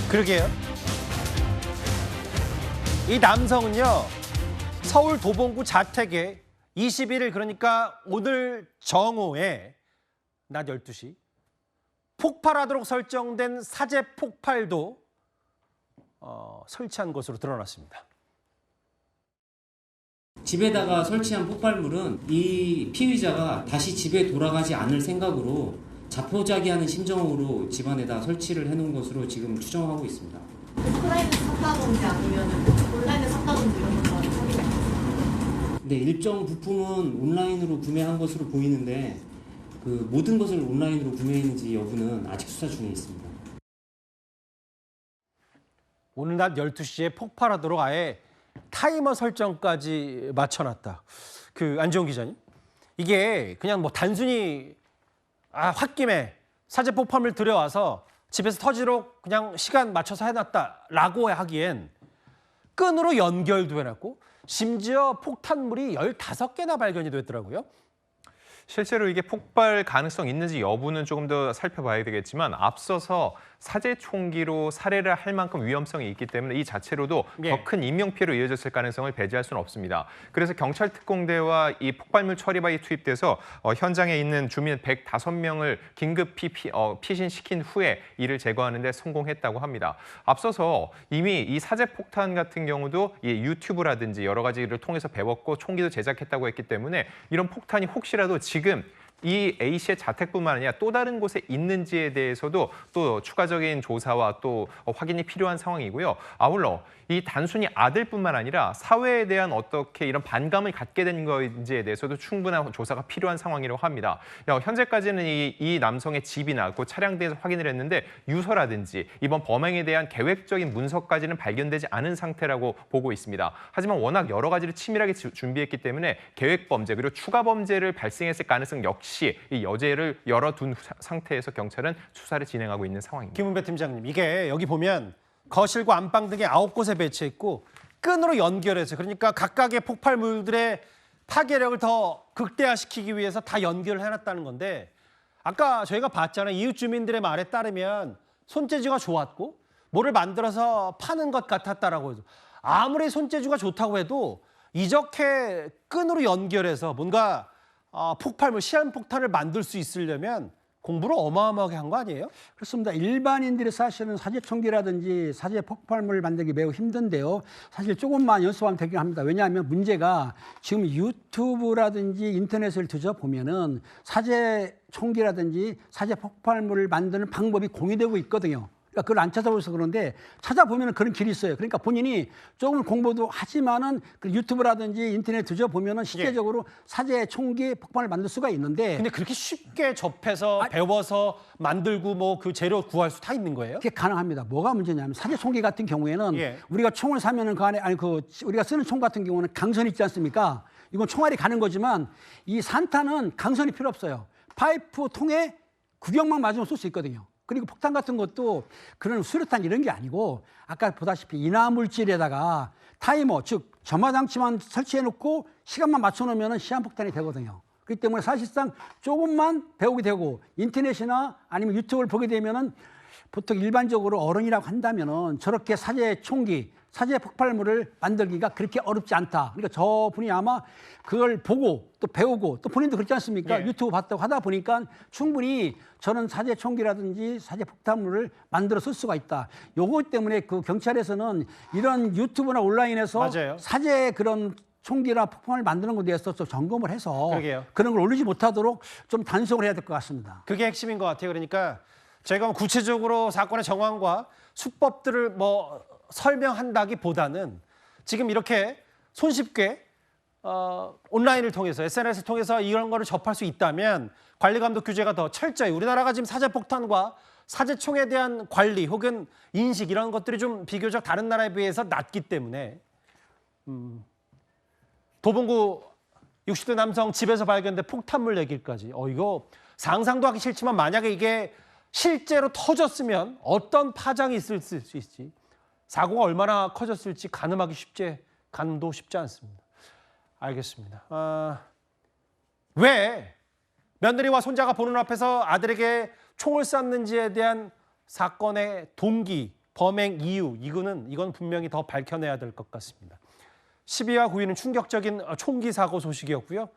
그러게요. 이 남성은요, 서울 도봉구 자택에 21일, 그러니까 오늘 정오에 낮 12시 폭발하도록 설정된 사제 폭발도 설치한 것으로 드러났습니다. 집에다가 설치한 폭발물은 이 피의자가 다시 집에 돌아가지 않을 생각으로 자포자기하는 심정으로 집안에다 설치를 해놓은 것으로 지금 추정하고 있습니다. 오프라인에서 샀다든지 아니면 온라인에서 샀다든지 이런 것도 확인이 됐어요. 네, 일정 부품은 온라인으로 구매한 것으로 보이는데 그 모든 것을 온라인으로 구매했는지 여부는 아직 수사 중에 있습니다. 오늘 낮 12시에 폭발하도록 아예 타이머 설정까지 맞춰놨다. 안지원 기자님, 이게 그냥 뭐 단순히 홧김에 사제 폭발물 들여와서 집에서 터지도록 그냥 시간 맞춰서 해놨다라고 하기엔 끈으로 연결도 해놨고 심지어 폭탄물이 15개나 발견이 됐더라고요. 실제로 이게 폭발 가능성 있는지 여부는 조금 더 살펴봐야 되겠지만 앞서서 사제 총기로 살해를 할 만큼 위험성이 있기 때문에 이 자체로도 더 큰 인명피해로 이어졌을 가능성을 배제할 수는 없습니다. 그래서 경찰 특공대와 이 폭발물 처리반이 투입돼서 현장에 있는 주민 105명을 긴급히 피신시킨 후에 이를 제거하는 데 성공했다고 합니다. 앞서서 이미 이 사제 폭탄 같은 경우도 이 유튜브라든지 여러 가지를 통해서 배웠고 총기도 제작했다고 했기 때문에 이런 폭탄이 혹시라도 지금 이 A씨의 자택뿐만 아니라 또 다른 곳에 있는지에 대해서도 또 추가적인 조사와 또 확인이 필요한 상황이고요. 아울러 이 단순히 아들뿐만 아니라 사회에 대한 어떻게 이런 반감을 갖게 된 건지에 대해서도 충분한 조사가 필요한 상황이라고 합니다. 현재까지는 이 남성의 집이나 그 차량 등에서 확인을 했는데 유서라든지 이번 범행에 대한 계획적인 문서까지는 발견되지 않은 상태라고 보고 있습니다. 하지만 워낙 여러 가지를 치밀하게 준비했기 때문에 계획 범죄 그리고 추가 범죄를 발생했을 가능성 역시 이 여죄를 열어둔 상태에서 경찰은 수사를 진행하고 있는 상황입니다. 김은배 팀장님, 이게 여기 보면 거실과 안방 등에 9곳에 배치했고 끈으로 연결해서, 그러니까 각각의 폭발물들의 파괴력을 더 극대화시키기 위해서 다 연결을 해놨다는 건데, 아까 저희가 봤잖아요. 이웃 주민들의 말에 따르면 손재주가 좋았고 뭐를 만들어서 파는 것 같았다라고 해서, 아무리 손재주가 좋다고 해도 이렇게 끈으로 연결해서 뭔가 폭발물, 시한폭탄을 만들 수 있으려면 공부를 어마어마하게 한 거 아니에요? 그렇습니다. 일반인들이 사실은 사제 총기라든지 사제 폭발물을 만들기 매우 힘든데요. 사실 조금만 연습하면 되긴 합니다. 왜냐하면 문제가 지금 유튜브라든지 인터넷을 뒤져보면은 사제 총기라든지 사제 폭발물을 만드는 방법이 공유되고 있거든요. 그러니까 그걸 안 찾아보셔서 그런데 찾아보면 그런 길이 있어요. 그러니까 본인이 조금 공부도 하지만은 그 유튜브라든지 인터넷 뒤져보면은 실제적으로 사제 총기 폭발을 만들 수가 있는데, 근데 그렇게 쉽게 접해서 배워서 만들고 뭐 그 재료 구할 수 다 있는 거예요? 그게 가능합니다. 뭐가 문제냐면 사제 총기 같은 경우에는 우리가 총을 사면은 그 안에 우리가 쓰는 총 같은 경우는 강선이 있지 않습니까? 이건 총알이 가는 거지만 이 산탄은 강선이 필요 없어요. 파이프 통에 구경만 맞으면 쏠 수 있거든요. 그리고 폭탄 같은 것도 그런 수류탄 이런 게 아니고 아까 보다시피 인화물질에다가 타이머, 즉 점화장치만 설치해놓고 시간만 맞춰놓으면 시한폭탄이 되거든요. 그렇기 때문에 사실상 조금만 배우게 되고 인터넷이나 아니면 유튜브를 보게 되면은 보통 일반적으로 어른이라고 한다면은 저렇게 사제 총기, 사제 폭발물을 만들기가 그렇게 어렵지 않다. 그러니까 저분이 아마 그걸 보고 또 배우고 또 본인도 그렇지 않습니까? 유튜브 봤다고 하다 보니까 충분히 저는 사제 총기라든지 사제 폭탄물을 만들어 쓸 수가 있다. 요거 때문에 그 경찰에서는 이런 유튜브나 온라인에서 사제 그런 총기나 폭탄을 만드는 것에 대해서 좀 점검을 해서 그런 걸 올리지 못하도록 좀 단속을 해야 될 것 같습니다. 그게 핵심인 것 같아요. 그러니까 저희가 구체적으로 사건의 정황과 수법들을 설명한다기보다는 지금 이렇게 손쉽게 온라인을 통해서, SNS를 통해서 이런 거를 접할 수 있다면 관리감독 규제가 더 철저히, 우리나라가 지금 사제폭탄과 사제총에 대한 관리 혹은 인식 이런 것들이 좀 비교적 다른 나라에 비해서 낮기 때문에 도봉구 60대 남성 집에서 발견된 폭탄물 얘기까지 이거 상상도 하기 싫지만 만약에 이게 실제로 터졌으면 어떤 파장이 있을 수 있을지, 사고가 얼마나 커졌을지 가늠도 쉽지 않습니다. 알겠습니다. 왜 며느리와 손자가 보는 앞에서 아들에게 총을 쐈는지에 대한 사건의 동기, 범행 이유, 이건 분명히 더 밝혀내야 될 것 같습니다. 10위와 9위는 충격적인 총기 사고 소식이었고요.